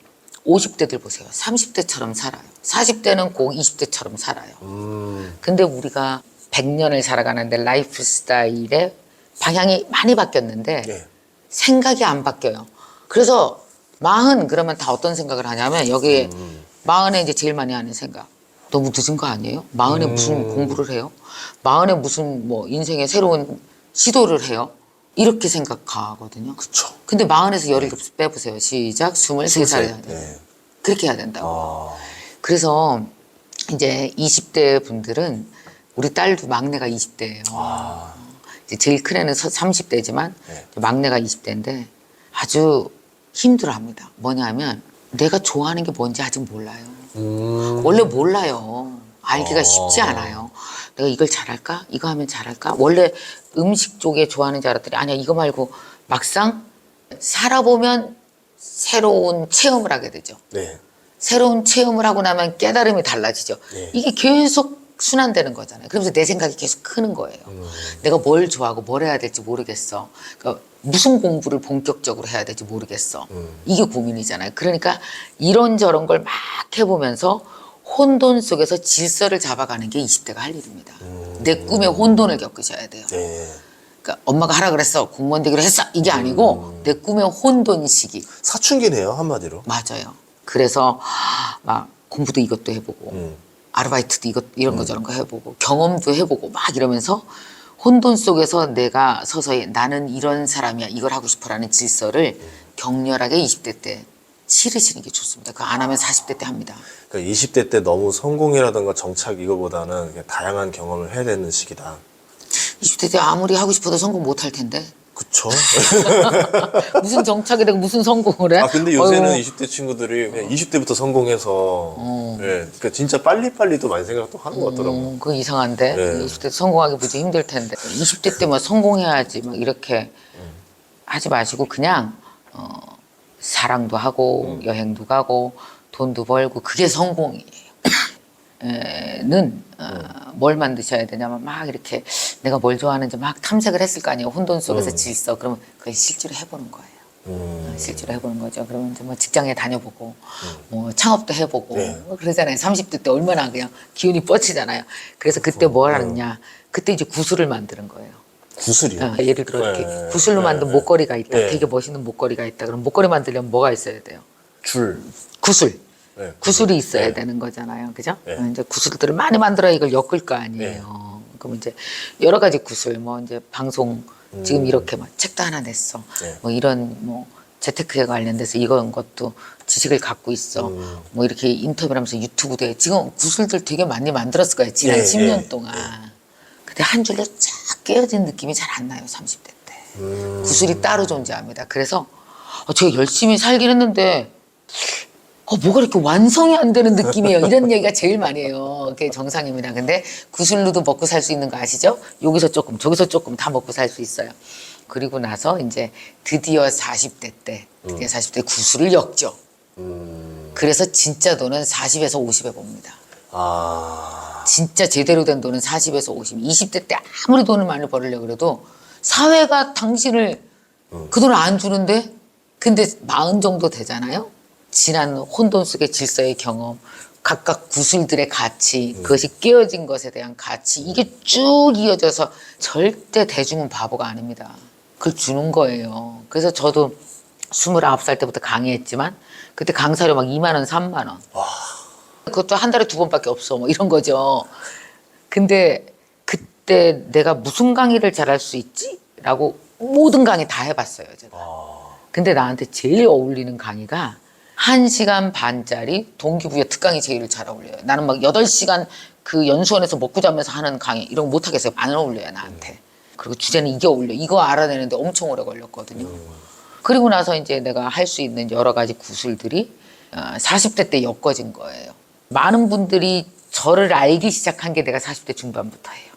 50대들 보세요. 30대처럼 살아요. 40대는 꼭 20대처럼 살아요. 근데 우리가 100년을 살아가는데 라이프 스타일의 방향이 많이 바뀌었는데 네. 생각이 안 바뀌어요. 그래서 40 그러면 다 어떤 생각을 하냐면 여기에 40에 이제 제일 많이 하는 생각. 너무 늦은 거 아니에요? 마흔에 무슨 공부를 해요? 마흔에 무슨 뭐 인생의 새로운 시도를 해요? 이렇게 생각하거든요. 그쵸. 근데 마흔에서 17 빼보세요. 시작. 23살. 네. 그렇게 해야 된다고. 아, 그래서 이제 20대 분들은 우리 딸도 막내가 20대예요. 아, 이제 제일 큰 애는 30대지만 네. 막내가 20대인데 아주 힘들어합니다. 뭐냐면 내가 좋아하는 게 뭔지 아직 몰라요. 원래 몰라요. 알기가 쉽지 않아요. 내가 이걸 잘할까? 이거 하면 잘할까? 원래 음식 쪽에 좋아하는 줄 알았더니 아니야, 이거 말고 막상 살아보면 새로운 체험을 하게 되죠. 네. 새로운 체험을 하고 나면 깨달음이 달라지죠. 네. 이게 계속 순환되는 거잖아요. 그러면서 내 생각이 계속 크는 거예요. 내가 뭘 좋아하고 뭘 해야 될지 모르겠어. 그러니까 무슨 공부를 본격적으로 해야 될지 모르겠어. 이게 고민이잖아요. 그러니까 이런저런 걸 막 해보면서 혼돈 속에서 질서를 잡아가는 게 20대가 할 일입니다. 내 꿈에 혼돈을 겪으셔야 돼요. 네. 그러니까 엄마가 하라 그랬어. 공무원 되기로 했어. 이게 아니고 내 꿈의 혼돈 시기. 사춘기네요, 한마디로. 맞아요. 그래서 막 공부도 이것도 해보고 아르바이트도 이런 거 저런 거 해보고 경험도 해보고 막 이러면서 혼돈 속에서 내가 서서히 나는 이런 사람이야 이걸 하고 싶어라는 질서를 격렬하게 20대 때 치르시는 게 좋습니다. 그거 안 하면 40대 때 합니다. 그러니까 20대 때 너무 성공이라든가 정착 이거보다는 그냥 다양한 경험을 해야 되는 시기다. 20대 때 아무리 하고 싶어도 성공 못 할 텐데 그쵸? 무슨 정착이 되고 무슨 성공을 해? 아, 근데 요새는 어휴, 20대 친구들이 그냥 20대부터 성공해서, 예. 그러니까 진짜 빨리빨리도 많이 생각 또 하는 것 같더라고요. 그거 이상한데 네. 20대 때 성공하기 무지 힘들 텐데 20대 때 뭐 성공해야지 막 이렇게 하지 마시고 그냥 사랑도 하고 여행도 가고 돈도 벌고 그게 성공이에요. 는 뭘 만드셔야 되냐면 막 이렇게 내가 뭘 좋아하는지 막 탐색을 했을 거 아니에요. 혼돈 속에서 질서. 그러면 그걸 실제로 해보는 거예요. 실제로 해보는 거죠. 그러면 이제 뭐 직장에 다녀보고 뭐 창업도 해보고 네. 뭐 그러잖아요. 30대 때 얼마나 그냥 기운이 뻗치잖아요. 그래서 그때 뭘 하느냐. 그때 이제 구슬을 만드는 거예요. 구슬이요? 예를 들어 이렇게 네. 구슬로 만든 네. 목걸이가 있다. 네. 되게 멋있는 목걸이가 있다. 그럼 목걸이 만들려면 뭐가 있어야 돼요? 줄. 구슬. 네, 구슬이 있어야 네. 되는 거잖아요. 그죠? 네. 이제 구슬들을 많이 만들어야 이걸 엮을 거 아니에요. 그럼 이제 여러 가지 구슬, 뭐 이제 방송, 지금 이렇게 막 책도 하나 냈어. 네. 뭐 이런 뭐 재테크에 관련돼서 이런 것도 지식을 갖고 있어. 뭐 이렇게 인터뷰를 하면서 유튜브도 해. 지금 구슬들 되게 많이 만들었을 거예요. 지난 네, 10년 네, 동안. 근데 한 줄로 쫙 깨어진 느낌이 잘 안 나요. 30대 때. 구슬이 따로 존재합니다. 그래서 제가 열심히 살긴 했는데 뭐가 이렇게 완성이 안 되는 느낌이에요. 이런 얘기가 제일 많이 해요. 그게 정상입니다. 근데 구슬로도 먹고 살 수 있는 거 아시죠? 여기서 조금, 저기서 조금 다 먹고 살 수 있어요. 그리고 나서 이제 드디어 40대 때, 드디어 40대 구슬을 엮죠. 그래서 진짜 돈은 40에서 50에 봅니다. 아, 진짜 제대로 된 돈은 40에서 50. 20대 때 아무리 돈을 많이 벌으려고 그래도 사회가 당신을 그 돈을 안 주는데 근데 40 정도 되잖아요. 지난 혼돈 속의 질서의 경험, 각각 구슬들의 가치, 그것이 깨어진 것에 대한 가치 이게 쭉 이어져서 절대 대중은 바보가 아닙니다. 그걸 주는 거예요. 그래서 저도 29살 때부터 강의했지만 그때 강사료 막 2만 원, 3만 원. 그것도 한 달에 2번밖에 없어. 뭐 이런 거죠. 근데 그때 내가 무슨 강의를 잘할 수 있지? 라고 모든 강의 다 해봤어요. 제가. 근데 나한테 제일 어울리는 강의가 1시간 반짜리 동기부여 특강이 제일 잘 어울려요. 나는 막 8시간 그 연수원에서 먹고 자면서 하는 강의 이런 거 못하겠어요. 안 어울려요, 나한테. 그리고 주제는 이게 어울려. 이거 알아내는데 엄청 오래 걸렸거든요. 그리고 나서 이제 내가 할 수 있는 여러 가지 구슬들이 40대 때 엮어진 거예요. 많은 분들이 저를 알기 시작한 게 내가 40대 중반부터예요.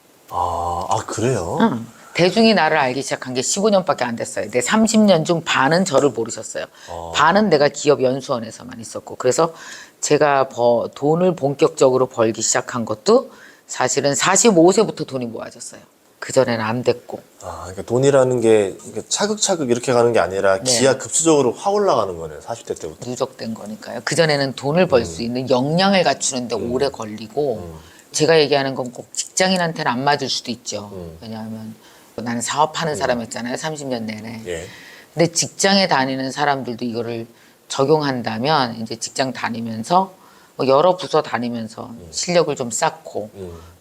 그래요? 대중이 나를 알기 시작한 게 15년밖에 안 됐어요. 내 30년 중 반은 저를 모르셨어요. 반은 내가 기업 연수원에서만 있었고. 그래서 제가 돈을 본격적으로 벌기 시작한 것도 사실은 45세부터 돈이 모아졌어요. 그전에는 안 됐고. 그러니까 돈이라는 게 이게 차극차극 이렇게 가는 게 아니라 네. 기하급수적으로 확 올라가는 거네요. 40대 때부터. 누적된 거니까요. 그전에는 돈을 벌 수 있는 역량을 갖추는데 오래 걸리고 제가 얘기하는 건 꼭 직장인한테는 안 맞을 수도 있죠. 왜냐하면 나는 사업하는 사람이었잖아요. 30년 내내. 예. 근데 직장에 다니는 사람들도 이거를 적용한다면 이제 직장 다니면서 뭐 여러 부서 다니면서 실력을 좀 쌓고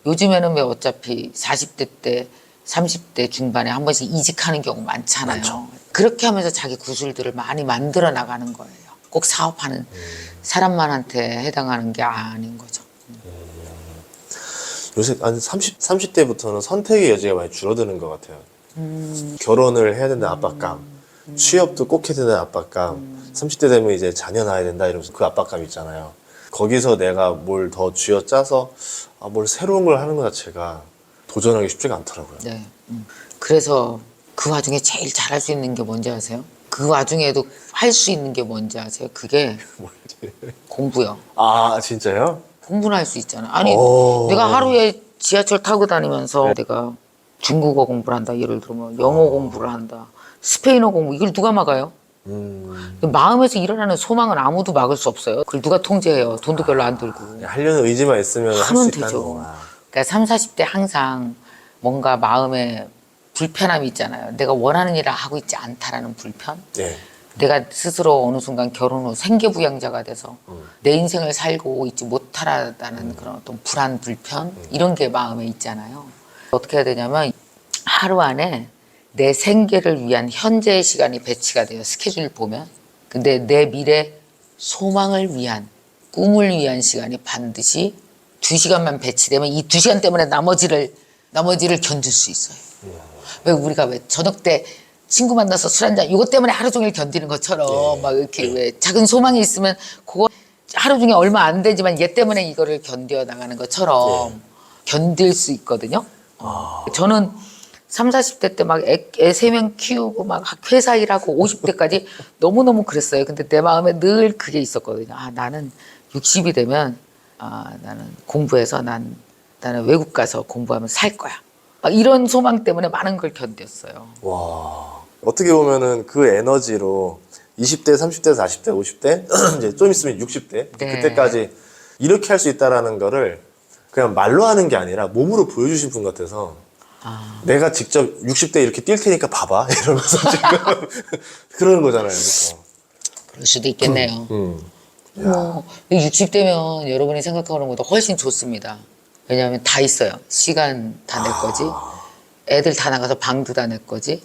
요즘에는 왜 어차피 40대 때 30대 중반에 한 번씩 이직하는 경우 많잖아요. 많죠. 그렇게 하면서 자기 구슬들을 많이 만들어 나가는 거예요. 꼭 사업하는 사람만한테 해당하는 게 아닌 거죠. 요새 한 30대부터는 선택의 여지가 많이 줄어드는 것 같아요. 결혼을 해야 된다는 압박감, 취업도 꼭 해야 된다는 압박감, 30대 되면 이제 자녀 낳아야 된다 이러면서 그 압박감 있잖아요. 거기서 내가 뭘 더 쥐어짜서 뭘 새로운 걸 하는 것 자체가 도전하기 쉽지가 않더라고요. 네. 그래서 그 와중에 제일 잘할 수 있는 게 뭔지 아세요? 그 와중에도 할 수 있는 게 뭔지 아세요? 그게 공부요. 아, 진짜요? 공부는 할 수 있잖아. 아니, 오. 내가 하루에 지하철 타고 다니면서 내가 중국어 공부를 한다. 예를 들면 영어 공부를 한다. 스페인어 공부. 이걸 누가 막아요? 마음에서 일어나는 소망은 아무도 막을 수 없어요. 그걸 누가 통제해요? 돈도 별로 안 들고. 하려는 의지만 있으면 할 수 하면 있다는 되죠. 거구나. 그러니까 30, 40대 항상 뭔가 마음에 불편함이 있잖아요. 내가 원하는 일을 하고 있지 않다라는 불편. 네. 내가 스스로 어느 순간 결혼 후 생계부양자가 돼서 내 인생을 살고 있지 못하라는 그런 어떤 불안, 불편 이런 게 마음에 있잖아요. 어떻게 해야 되냐면 하루 안에 내 생계를 위한 현재의 시간이 배치가 돼요. 스케줄 보면. 근데 내 미래 소망을 위한 꿈을 위한 시간이 반드시 2시간만 배치되면 이 2시간 때문에 나머지를 견딜 수 있어요. 왜 우리가 왜 저녁 때 친구 만나서 술 한잔 이것 때문에 하루 종일 견디는 것처럼 막 이렇게 왜 작은 소망이 있으면 그거 하루 중에 얼마 안 되지만 얘 때문에 이거를 견뎌 나가는 것처럼 견딜 수 있거든요. 저는 30, 40대 때 막 애 3명 키우고 막 회사 일하고 50대까지 너무너무 그랬어요. 근데 내 마음에 늘 그게 있었거든요. 아, 나는 60이 되면 나는 공부해서 나는 외국 가서 공부하면 살 거야. 막 이런 소망 때문에 많은 걸 견뎠어요. 와. 어떻게 보면은 그 에너지로 20대, 30대, 40대, 50대, 이제 좀 있으면 60대, 네. 그때까지 이렇게 할 수 있다라는 거를 그냥 말로 하는 게 아니라 몸으로 보여주신 분 같아서 내가 직접 60대 이렇게 뛸 테니까 봐봐 이러면서 지금 그러는 거잖아요. 그렇죠? 그럴 수도 있겠네요. 뭐 60대면 여러분이 생각하는 것보다 훨씬 좋습니다. 왜냐하면 다 있어요. 시간 다 낼 거지. 애들 다 나가서 방도 다 낼 거지.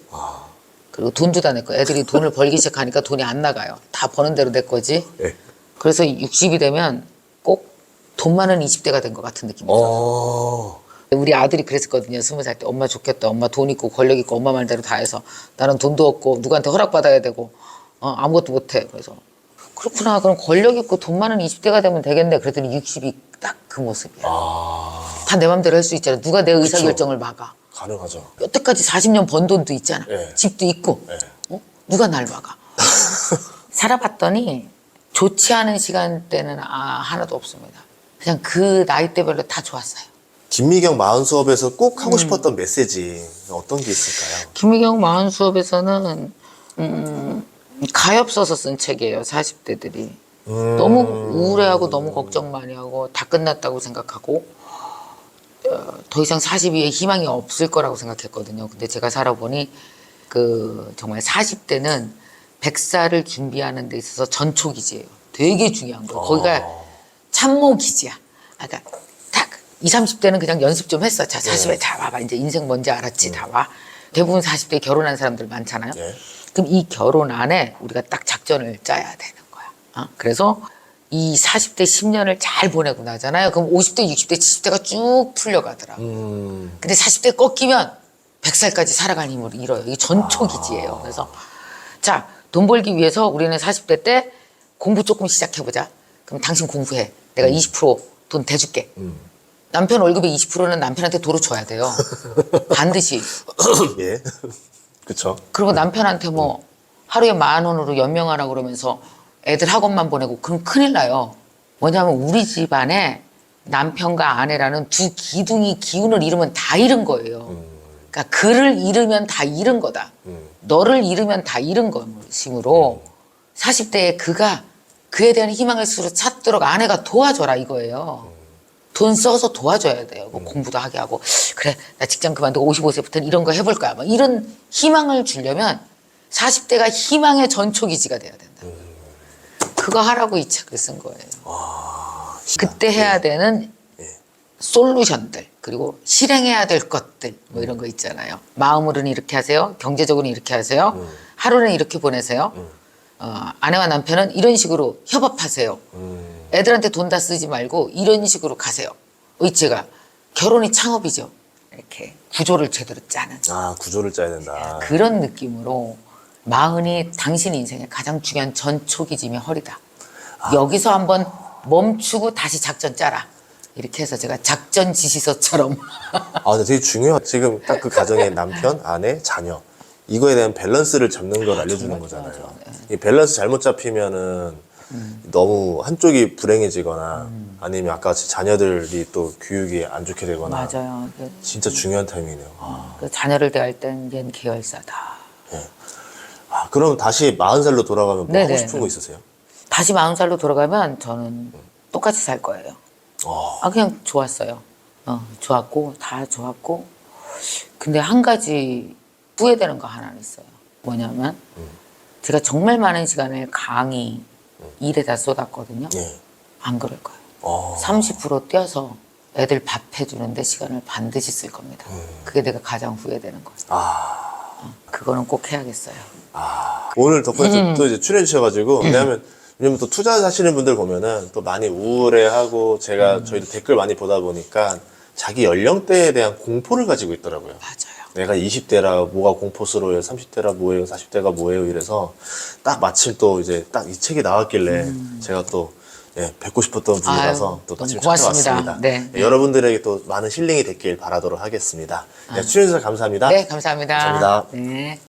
그리고 돈도 다 낼 거야. 애들이 돈을 벌기 시작하니까 돈이 안 나가요. 다 버는 대로 낼 거지. 예. 그래서 60이 되면 꼭 돈 많은 20대가 된 것 같은 느낌이 들어요. 우리 아들이 그랬었거든요. 20살 때 엄마 좋겠다. 엄마 돈 있고 권력 있고 엄마 말대로 다 해서 나는 돈도 없고 누구한테 허락받아야 되고 아무것도 못해. 그래서 그렇구나. 그럼 권력 있고 돈 많은 20대가 되면 되겠네. 그랬더니 60이 딱 그 모습이야. 다 내 맘대로 할 수 있잖아. 누가 내 의사결정을 막아. 가능하죠. 여태까지 40년 번 돈도 있잖아. 네. 집도 있고. 네. 누가 날 막아. 살아봤더니 좋지 않은 시간대는 하나도 없습니다. 그냥 그 나이대별로 다 좋았어요. 김미경 마흔 수업에서 꼭 하고 싶었던 메시지 어떤 게 있을까요? 김미경 마흔 수업에서는 가엾 써서 쓴 책이에요. 40대들이. 너무 우울해하고 너무 걱정 많이 하고 다 끝났다고 생각하고 더 이상 40위에 희망이 없을 거라고 생각했거든요. 근데 제가 살아보니 정말 40대는 100살을 준비하는 데 있어서 전초기지예요. 되게 중요한 거예요. 거기가 참모기지야. 그러니까 딱 20, 30대는 그냥 연습 좀 했어. 자, 40에 다 와봐. 이제 인생 뭔지 알았지. 다 와. 대부분 40대에 결혼한 사람들 많잖아요. 네. 그럼 이 결혼 안에 우리가 딱 작전을 짜야 되는 거야. 그래서 이 40대 10년을 잘 보내고 나잖아요. 그럼 50대, 60대, 70대가 쭉 풀려가더라고. 근데 40대 꺾이면 100살까지 살아갈 힘을 잃어요. 이게 전초기지예요. 그래서 자, 돈 벌기 위해서 우리는 40대 때 공부 조금 시작해보자. 그럼 당신 공부해. 내가 20%돈 대줄게. 남편 월급의 20%는 남편한테 도로 줘야 돼요. 반드시. 예. 그쵸. 그리고 남편한테 뭐 하루에 10,000원으로 연명하라 그러면서 애들 학원만 보내고 그럼 큰일 나요. 뭐냐면 우리 집안에 남편과 아내라는 두 기둥이 기운을 잃으면 다 잃은 거예요. 그러니까 그를 잃으면 다 잃은 거다. 너를 잃으면 다 잃은 것이므로 40대에 그에 대한 희망을 스스로 찾도록 아내가 도와줘라 이거예요. 돈 써서 도와줘야 돼요. 뭐 공부도 하게 하고 그래 나 직장 그만두고 55세부터는 이런 거 해볼 거야. 막 이런 희망을 주려면 40대가 희망의 전초기지가 돼야 된다. 그거 하라고 이 책을 쓴 거예요. 그때 해야 되는 솔루션들 그리고 실행해야 될 것들 뭐 이런 거 있잖아요. 마음으로는 이렇게 하세요. 경제적으로는 이렇게 하세요. 하루는 이렇게 보내세요. 아내와 남편은 이런 식으로 협업하세요. 애들한테 돈 다 쓰지 말고 이런 식으로 가세요. 제가 결혼이 창업이죠. 이렇게 구조를 제대로 짜는 아, 구조를 짜야 된다. 그런 느낌으로 마흔이 당신 인생의 가장 중요한 전초기짐의 허리다. 여기서 한번 멈추고 다시 작전 짜라. 이렇게 해서 제가 작전 지시서처럼 근데 되게 중요한, 지금 딱 그 가정의 남편, 아내, 자녀. 이거에 대한 밸런스를 잡는 걸 알려주는 거잖아요. 이 밸런스 잘못 잡히면은 너무 한쪽이 불행해지거나 아니면 아까 같이 자녀들이 또 교육이 안 좋게 되거나. 맞아요. 진짜 중요한 타이밍이네요. 그 자녀를 대할 땐 얜 계열사다. 그럼 다시 40살로 돌아가면 뭐 하고 네네. 싶은 거 있으세요? 다시 40살로 돌아가면 저는 똑같이 살 거예요. 그냥 좋았어요. 좋았고 다 좋았고 근데 한 가지 후회되는 거 하나는 있어요. 뭐냐면 제가 정말 많은 시간을 강의 일에다 쏟았거든요. 예. 안 그럴 거예요. 30% 뛰어서 애들 밥 해주는데 시간을 반드시 쓸 겁니다. 그게 내가 가장 후회되는 거예요. 그거는 꼭 해야겠어요. 오늘 덕분에 또 이제 출연해 주셔가지고, 왜냐면 또 투자하시는 분들 보면은 또 많이 우울해하고, 저희도 댓글 많이 보다 보니까 자기 연령대에 대한 공포를 가지고 있더라고요. 맞아요. 내가 20대라 뭐가 공포스러워요, 30대라 뭐예요, 40대가 뭐예요, 이래서 딱 마침 또 이제 딱 이 책이 나왔길래 제가 또 뵙고 싶었던 분이라서 아유, 또 너무 마침 고맙습니다. 찾아왔습니다. 네. 여러분들에게 또 많은 힐링이 됐길 바라도록 하겠습니다. 출연해주셔서 감사합니다. 네, 감사합니다. 감사합니다. 네.